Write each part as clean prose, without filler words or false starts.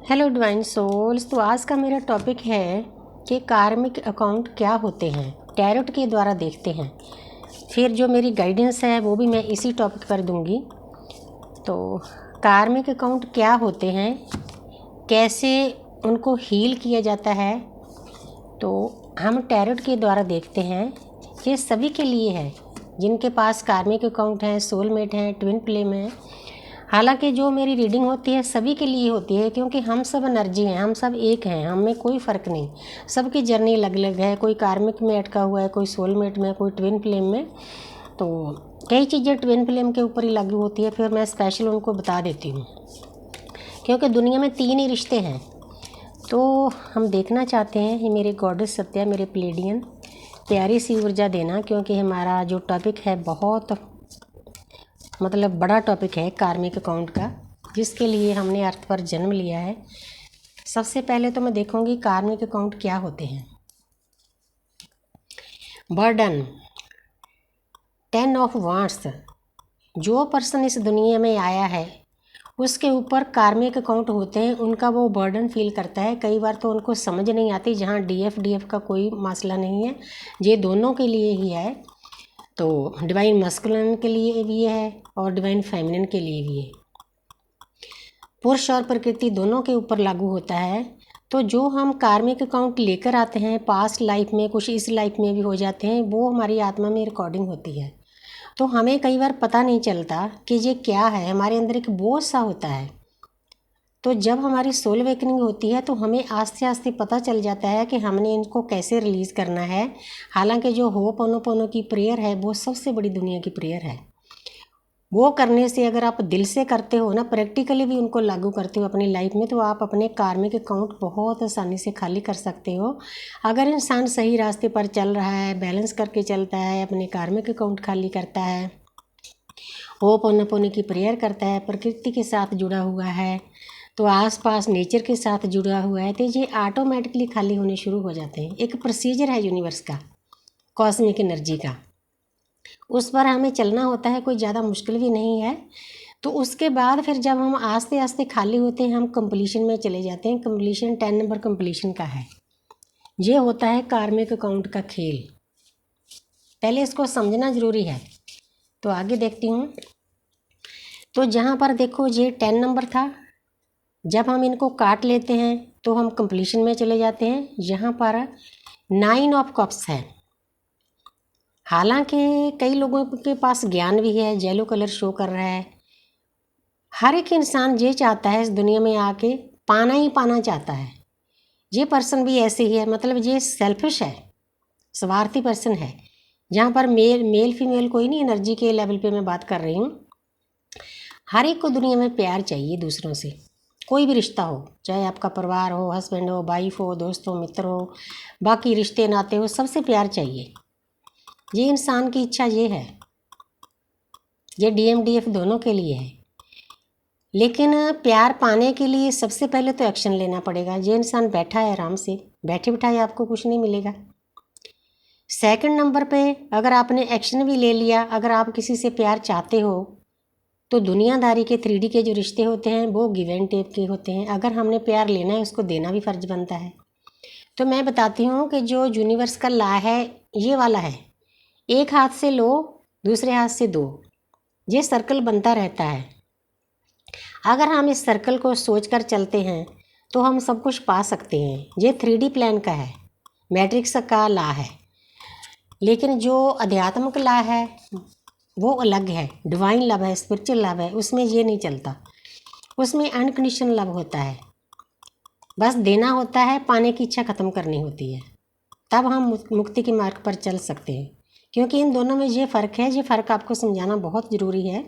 Hello divine souls. तो आज का मेरा टॉपिक है कि कार्मिक अकाउंट क्या होते हैं, टैरोट के द्वारा देखते हैं। फिर जो मेरी गाइडेंस है वो भी मैं इसी टॉपिक पर दूंगी। तो कार्मिक अकाउंट क्या होते हैं, कैसे उनको हील किया जाता है, तो हम टैरोट के द्वारा देखते हैं। ये सभी के लिए है जिनके पास कार्मिक अकाउंट हैं, सोलमेट हैं, ट्विन फ्लेम हैं। हालांकि जो मेरी रीडिंग होती है सभी के लिए होती है, क्योंकि हम सब एनर्जी हैं, हम सब एक हैं, हम में कोई फ़र्क नहीं। सबकी जर्नी अलग अलग है, कोई कार्मिक में अटका हुआ है, कोई सोलमेट में, कोई ट्विन फ्लेम में। तो कई चीज़ें ट्विन फ्लेम के ऊपर ही लागू होती है, फिर मैं स्पेशल उनको बता देती हूँ, क्योंकि दुनिया में 3 ही रिश्ते हैं। तो हम देखना चाहते हैं, ये मेरे गॉडेस सत्या, मेरे प्लेडियन, प्यारी सी ऊर्जा देना, क्योंकि हमारा जो टॉपिक है बहुत बड़ा टॉपिक है कार्मिक अकाउंट का, जिसके लिए हमने अर्थ पर जन्म लिया है। सबसे पहले तो मैं देखूंगी कार्मिक अकाउंट क्या होते हैं। Burden, 10 of wands. जो पर्सन इस दुनिया में आया है उसके ऊपर कार्मिक अकाउंट होते हैं, उनका वो बर्डन फील करता है। कई बार तो उनको समझ नहीं आती, जहाँ डीएफ का कोई मसला नहीं है, ये दोनों के लिए ही है। तो डिवाइन मस्कुलिन के लिए भी है और डिवाइन फेमिनिन के लिए भी है। पुरुष और प्रकृति दोनों के ऊपर लागू होता है। तो जो हम कार्मिक अकाउंट लेकर आते हैं पास्ट लाइफ में, कुछ इस लाइफ में भी हो जाते हैं, वो हमारी आत्मा में रिकॉर्डिंग होती है। तो हमें कई बार पता नहीं चलता कि ये क्या है, हमारे अंदर एक बोझ सा होता है। तो जब हमारी सोल अवेकनिंग होती है तो हमें आस्ते आस्ते पता चल जाता है कि हमने इनको कैसे रिलीज़ करना है। हालांकि जो होपोनोपोनो की प्रेयर है वो सबसे बड़ी दुनिया की प्रेयर है। वो करने से अगर आप दिल से करते हो ना, प्रैक्टिकली भी उनको लागू करते हो अपनी लाइफ में, तो आप अपने कार्मिक अकाउंट बहुत आसानी से खाली कर सकते हो। अगर इंसान सही रास्ते पर चल रहा है, बैलेंस करके चलता है, अपने कार्मिक अकाउंट खाली करता है, होपोनोपोनो की प्रेयर करता है, प्रकृति के साथ जुड़ा हुआ है, तो आसपास नेचर के साथ जुड़ा हुआ है, तो ये ऑटोमेटिकली खाली होने शुरू हो जाते हैं। एक प्रोसीजर है यूनिवर्स का, कॉस्मिक एनर्जी का, उस पर हमें चलना होता है, कोई ज़्यादा मुश्किल भी नहीं है। तो उसके बाद फिर जब हम आस्ते आस्ते खाली होते हैं, हम कंप्लीशन में चले जाते हैं। कंप्लीशन 10 नंबर कंप्लीशन का है। ये होता है कार्मिक अकाउंट का खेल। पहले इसको समझना ज़रूरी है। तो आगे देखती हूँ। तो जहाँ पर देखो ये 10 नंबर था, जब हम इनको काट लेते हैं तो हम कंप्लीशन में चले जाते हैं। यहाँ पर 9 ऑफ कप्स है। हालांकि कई लोगों के पास ज्ञान भी है, येलो कलर शो कर रहा है। हर एक इंसान ये चाहता है इस दुनिया में आके पाना ही पाना चाहता है। ये पर्सन भी ऐसे ही है, ये सेल्फिश है, स्वार्थी पर्सन है। जहाँ पर मेल फीमेल कोई नहीं, एनर्जी के लेवल पे मैं बात कर रही हूँ। हर एक को दुनिया में प्यार चाहिए दूसरों से, कोई भी रिश्ता हो, चाहे आपका परिवार हो, हस्बैंड हो, वाइफ हो, दोस्त हो, मित्र हो, बाकी रिश्ते नाते हो, सबसे प्यार चाहिए। ये इंसान की इच्छा ये है। ये DMDF दोनों के लिए है। लेकिन प्यार पाने के लिए सबसे पहले तो एक्शन लेना पड़ेगा। ये इंसान बैठा है आराम से, बैठे बिठाए आपको कुछ नहीं मिलेगा। सेकंड नंबर पे अगर आपने एक्शन भी ले लिया, अगर आप किसी से प्यार चाहते हो, तो दुनियादारी के 3D के जो रिश्ते होते हैं वो गिव एंड टेक के होते हैं। अगर हमने प्यार लेना है, उसको देना भी फर्ज बनता है। तो मैं बताती हूँ कि जो यूनिवर्स का लॉ है ये वाला है, एक हाथ से लो, दूसरे हाथ से दो, ये सर्कल बनता रहता है। अगर हम इस सर्कल को सोचकर चलते हैं तो हम सब कुछ पा सकते हैं। ये 3D प्लान का है, मैट्रिक्स का लॉ है। लेकिन जो आध्यात्मिक लॉ है वो अलग है, डिवाइन लव है, स्पिरिचुअल लव है, उसमें ये नहीं चलता। उसमें अनकंडीशनल लव होता है, बस देना होता है, पाने की इच्छा ख़त्म करनी होती है, तब हम मुक्ति के मार्ग पर चल सकते हैं। क्योंकि इन दोनों में ये फ़र्क है, ये फ़र्क आपको समझाना बहुत ज़रूरी है।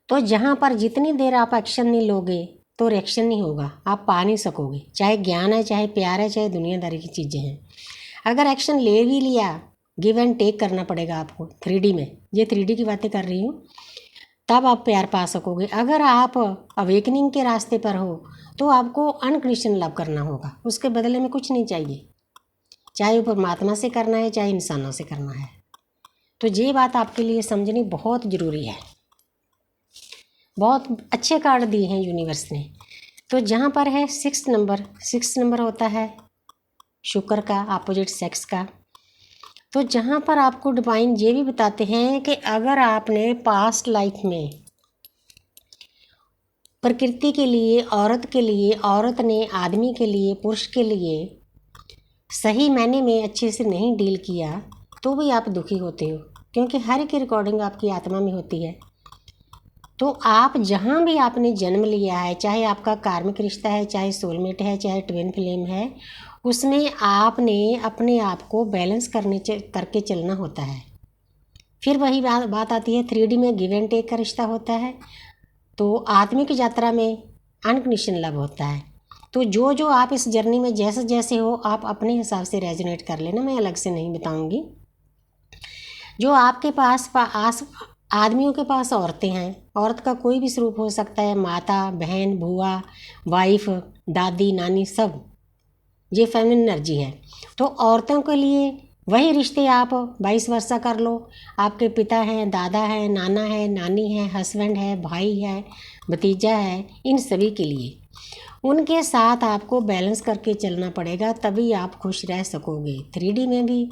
तो जहाँ पर जितनी देर आप एक्शन नहीं लोगे तो रिएक्शन नहीं होगा, आप पा नहीं सकोगे। चाहे ज्ञान है, चाहे प्यार है, चाहे दुनियादारी की चीज़ें हैं। अगर एक्शन ले भी लिया, गिव एंड टेक करना पड़ेगा आपको 3D में, ये 3D की बातें कर रही हूँ, तब आप प्यार पा सकोगे। अगर आप अवेकनिंग के रास्ते पर हो तो आपको अनकंडीशनल लव करना होगा, उसके बदले में कुछ नहीं चाहिए, चाहे वो परमात्मा से करना है, चाहे इंसानों से करना है। तो ये बात आपके लिए समझनी बहुत ज़रूरी है। बहुत अच्छे कार्ड दिए हैं यूनिवर्स ने। तो जहाँ पर है 6 नंबर होता है शुक्र का, अपोजिट सेक्स का। तो जहाँ पर आपको डिवाइन ये भी बताते हैं कि अगर आपने पास्ट लाइफ में प्रकृति के लिए, औरत ने आदमी के लिए, पुरुष के लिए सही मायने में अच्छे से नहीं डील किया तो भी आप दुखी होते हो, क्योंकि हर एक रिकॉर्डिंग आपकी आत्मा में होती है। तो आप जहाँ भी आपने जन्म लिया है, चाहे आपका कार्मिक रिश्ता है, चाहे सोलमेट है, चाहे ट्विन फ्लेम है, उसमें आपने अपने आप को बैलेंस करके चलना होता है। फिर वही बात आती है 3D में गिव एंड टेक का रिश्ता होता है, तो आत्मिक यात्रा में अनकंडीशनल लव होता है। तो जो आप इस जर्नी में जैसे जैसे हो, आप अपने हिसाब से रेजोनेट कर लेना, मैं अलग से नहीं बताऊंगी। जो आपके पास आदमियों के पास औरतें हैं, औरत का कोई भी स्वरूप हो सकता है, माता, बहन, बुआ, वाइफ, दादी, नानी, सब ये फेमिनिन एनर्जी है। तो औरतों के लिए वही रिश्ते आप 22 वर्षा कर लो। आपके पिता हैं, दादा है, नाना है, नानी है, हस्बैंड है, भाई है, भतीजा है, इन सभी के लिए उनके साथ आपको बैलेंस करके चलना पड़ेगा, तभी आप खुश रह सकोगे 3D में भी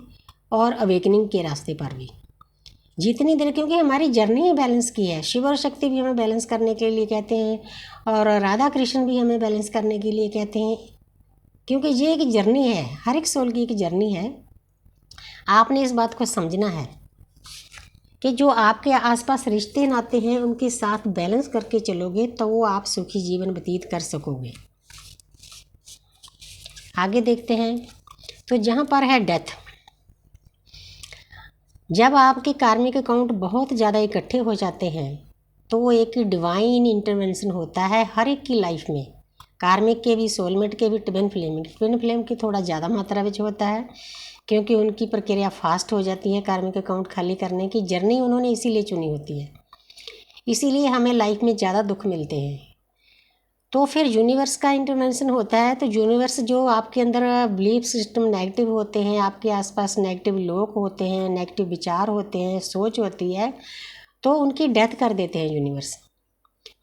और अवेकनिंग के रास्ते पर भी। जितनी देर, क्योंकि हमारी जर्नी ही बैलेंस की है। शिव और शक्ति भी हमें बैलेंस करने के लिए कहते हैं और राधा कृष्ण भी हमें बैलेंस करने के लिए कहते हैं, क्योंकि ये एक जर्नी है, हर एक सोल की एक जर्नी है। आपने इस बात को समझना है कि जो आपके आसपास रिश्ते नाते हैं उनके साथ बैलेंस करके चलोगे तो वो आप सुखी जीवन व्यतीत कर सकोगे। आगे देखते हैं। तो जहाँ पर है डेथ, जब आपके कार्मिक अकाउंट बहुत ज़्यादा इकट्ठे हो जाते हैं तो वो एक डिवाइन इंटरवेंशन होता है हर एक की लाइफ में, कार्मिक के भी, सोलमेट के भी, ट्विन फ्लेम की थोड़ा ज़्यादा मात्रा में होता है, क्योंकि उनकी प्रक्रिया फास्ट हो जाती है। कार्मिक अकाउंट खाली करने की जर्नी उन्होंने इसीलिए चुनी होती है, इसीलिए हमें लाइफ में ज़्यादा दुख मिलते हैं। तो फिर यूनिवर्स का इंटरवेंशन होता है। तो यूनिवर्स जो आपके अंदर बिलीफ सिस्टम नेगेटिव होते हैं, आपके आसपास नेगेटिव लोग होते हैं, नेगेटिव विचार होते हैं, सोच होती है, तो उनकी डेथ कर देते हैं यूनिवर्स।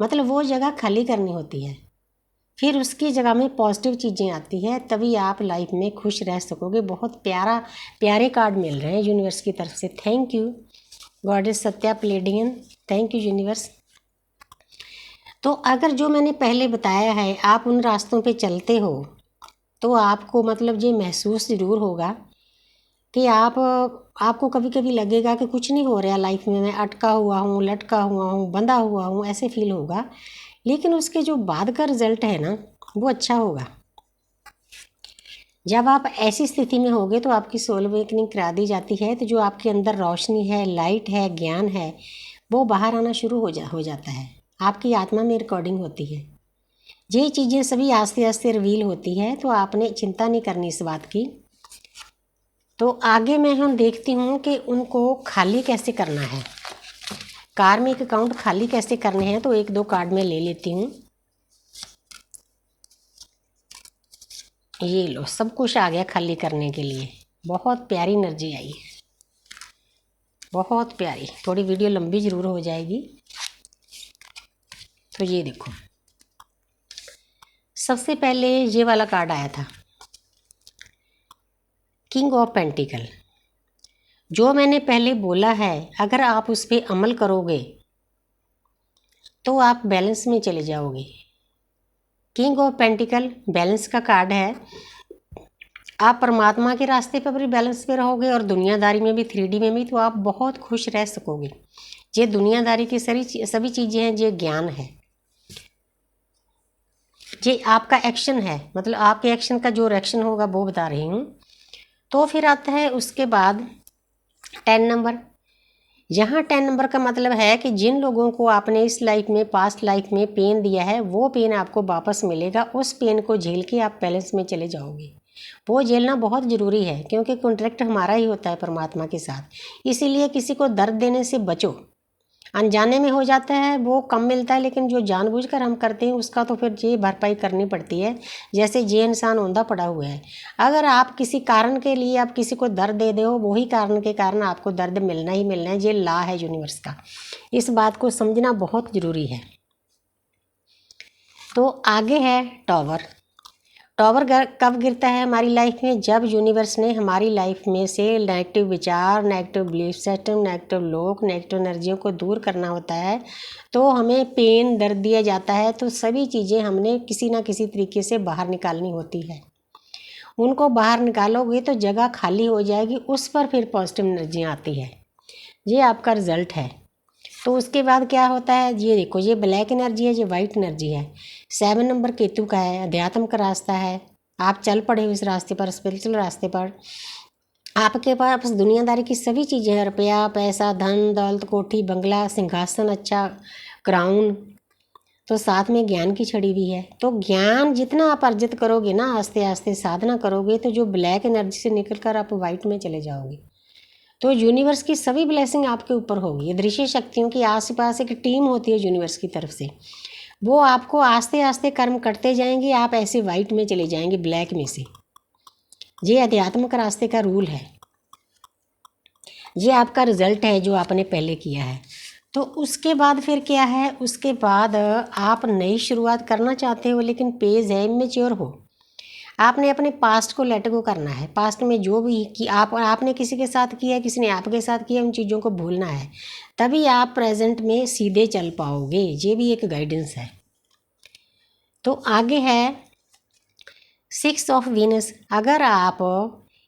मतलब वो जगह खाली करनी होती है, फिर उसकी जगह में पॉजिटिव चीज़ें आती है, तभी आप लाइफ में खुश रह सकोगे। बहुत प्यारे कार्ड मिल रहे हैं यूनिवर्स की तरफ से। Thank you goddess Satya Pleiadian, thank you universe. तो अगर जो मैंने पहले बताया है आप उन रास्तों पे चलते हो तो आपको मतलब ये महसूस ज़रूर होगा कि आपको कभी कभी लगेगा कि कुछ नहीं हो रहा लाइफ में, मैं अटका हुआ हूँ, लटका हुआ हूँ, बंधा हुआ हूँ, ऐसे फील होगा। लेकिन उसके जो बाद का रिजल्ट है ना, वो अच्छा होगा। जब आप ऐसी स्थिति में होगे तो आपकी सोल अवेकनिंग करा दी जाती है, तो जो आपके अंदर रोशनी है, लाइट है, ज्ञान है, वो बाहर आना शुरू हो जाता है। आपकी आत्मा में रिकॉर्डिंग होती है। ये चीज़ें सभी आस्ते आस्ते रिवील होती है, तो आपने चिंता नहीं करनी इस बात की। तो आगे मैं हम देखती हूँ कि उनको खाली कैसे करना है, कार्मिक अकाउंट खाली कैसे करने हैं। तो 1-2 कार्ड मैं ले लेती हूँ। ये लो, सब कुछ आ गया खाली करने के लिए। बहुत प्यारी एनर्जी आई है, बहुत प्यारी। थोड़ी वीडियो लंबी ज़रूर हो जाएगी। तो ये देखो, सबसे पहले ये वाला कार्ड आया था, किंग ऑफ पेंटिकल। जो मैंने पहले बोला है, अगर आप उस पर अमल करोगे तो आप बैलेंस में चले जाओगे। किंग ऑफ पेंटिकल बैलेंस का कार्ड है। आप परमात्मा के रास्ते पर भी बैलेंस पे रहोगे और दुनियादारी में भी, 3D में भी, तो आप बहुत खुश रह सकोगे। ये दुनियादारी की सभी चीज़ें हैं, ये ज्ञान है, ये आपका एक्शन है, मतलब आपके एक्शन का जो रिएक्शन होगा वो बता रही हूँ। तो फिर आता है उसके बाद 10 नंबर। यहाँ 10 नंबर का मतलब है कि जिन लोगों को आपने इस लाइफ में, पास्ट लाइफ में पेन दिया है, वो पेन आपको वापस मिलेगा। उस पेन को झेल के आप बैलेंस में चले जाओगे। वो झेलना बहुत ज़रूरी है, क्योंकि कॉन्ट्रैक्ट हमारा ही होता है परमात्मा के साथ। इसीलिए किसी को दर्द देने से बचो। अनजाने में हो जाता है वो कम मिलता है, लेकिन जो जानबूझकर हम करते हैं उसका तो फिर ये भरपाई करनी पड़ती है। जैसे ये इंसान औंधा पड़ा हुआ है, अगर आप किसी कारण के लिए आप किसी को दर्द दे दो, वही कारण के कारण आपको दर्द मिलना ही मिलना है। ये लॉ है यूनिवर्स का, इस बात को समझना बहुत ज़रूरी है। तो आगे है टॉवर। टॉवर कब गिरता है हमारी लाइफ में? जब यूनिवर्स ने हमारी लाइफ में से नेगेटिव विचार, नेगेटिव बिलीफ सिस्टम, नेगेटिव लोग, नेगेटिव एनर्जियों को दूर करना होता है। तो हमें पेन, दर्द दिया जाता है, तो सभी चीज़ें हमने किसी ना किसी तरीके से बाहर निकालनी होती है। उनको बाहर निकालोगे तो जगह खाली हो जाएगी, उस पर फिर पॉजिटिव एनर्जियाँ आती है। ये आपका रिजल्ट है। तो उसके बाद क्या होता है, ये देखो, ये ब्लैक एनर्जी है, ये वाइट एनर्जी है। 7 नंबर केतु का है, अध्यात्म का रास्ता है। आप चल पड़े हो इस रास्ते पर, स्पिरिचुअल रास्ते पर। आपके पास दुनियादारी की सभी चीज़ें हैं, रुपया, पैसा, धन दौलत, कोठी बंगला, सिंहासन, अच्छा क्राउन, तो साथ में ज्ञान की छड़ी भी है। तो ज्ञान जितना आप अर्जित करोगे ना, आस्ते आस्ते साधना करोगे, तो जो ब्लैक एनर्जी से निकल कर आप वाइट में चले जाओगे। तो यूनिवर्स की सभी ब्लेसिंग आपके ऊपर होगी। दृश्य शक्तियों की आसपास एक टीम होती है यूनिवर्स की तरफ से, वो आपको आस्ते आस्ते कर्म करते जाएंगे, आप ऐसे वाइट में चले जाएंगे, ब्लैक में से। ये अध्यात्म का रास्ते का रूल है, ये आपका रिजल्ट है जो आपने पहले किया है। तो उसके बाद फिर क्या है, उसके बाद आप नई शुरुआत करना चाहते हो, लेकिन पेज है इमेच्योर हो। आपने अपने पास्ट को लेट गो करना है। पास्ट में जो भी कि आपने किसी के साथ किया है, किसी ने आपके साथ किया, उन चीज़ों को भूलना है, तभी आप प्रेजेंट में सीधे चल पाओगे। ये भी एक गाइडेंस है। तो आगे है 6 ऑफ वीनस। अगर आप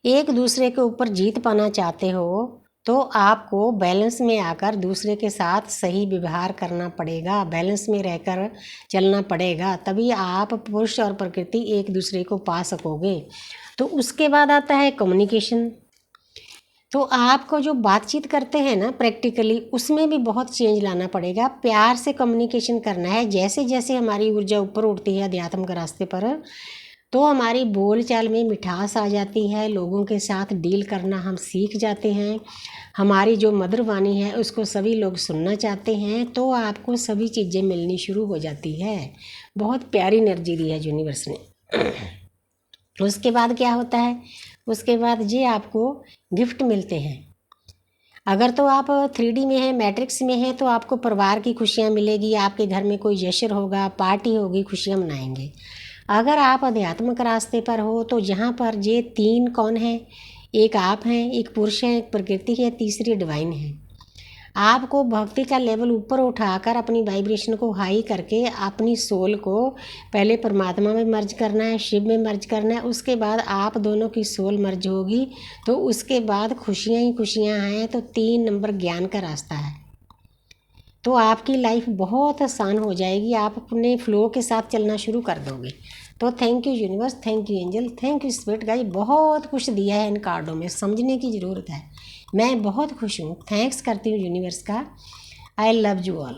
एक दूसरे के ऊपर जीत पाना चाहते हो तो आपको बैलेंस में आकर दूसरे के साथ सही व्यवहार करना पड़ेगा, बैलेंस में रहकर चलना पड़ेगा, तभी आप पुरुष और प्रकृति एक दूसरे को पा सकोगे। तो उसके बाद आता है कम्युनिकेशन। तो आपको जो बातचीत करते हैं ना प्रैक्टिकली, उसमें भी बहुत चेंज लाना पड़ेगा। प्यार से कम्युनिकेशन करना है। जैसे जैसे हमारी ऊर्जा ऊपर उठती है अध्यात्म के रास्ते पर, तो हमारी बोलचाल में मिठास आ जाती है, लोगों के साथ डील करना हम सीख जाते हैं। हमारी जो मधुर वाणी है उसको सभी लोग सुनना चाहते हैं, तो आपको सभी चीज़ें मिलनी शुरू हो जाती है। बहुत प्यारी एनर्जी दी है यूनिवर्स ने। उसके बाद क्या होता है, उसके बाद ये आपको गिफ्ट मिलते हैं। अगर तो आप 3D में हैं, मैट्रिक्स में हैं, तो आपको परिवार की खुशियाँ मिलेगी, आपके घर में कोई जश्न होगा, पार्टी होगी, खुशियाँ मनाएंगे। अगर आप आध्यात्मिक रास्ते पर हो तो यहाँ पर ये 3 कौन है, एक आप हैं, एक पुरुष है, एक प्रकृति है, तीसरी डिवाइन है। आपको भक्ति का लेवल ऊपर उठाकर अपनी वाइब्रेशन को हाई करके अपनी सोल को पहले परमात्मा में मर्ज करना है, शिव में मर्ज करना है। उसके बाद आप दोनों की सोल मर्ज होगी, तो उसके बाद खुशियाँ ही खुशियाँ हैं। तो 3 नंबर ज्ञान का रास्ता है। तो आपकी लाइफ बहुत आसान हो जाएगी, आप अपने फ्लो के साथ चलना शुरू कर दोगे। तो thank you universe, thank you angel, thank you spirit guide. बहुत कुछ दिया है इन कार्डों में, समझने की ज़रूरत है। मैं बहुत खुश हूँ, थैंक्स करती हूँ यूनिवर्स का। I love you all.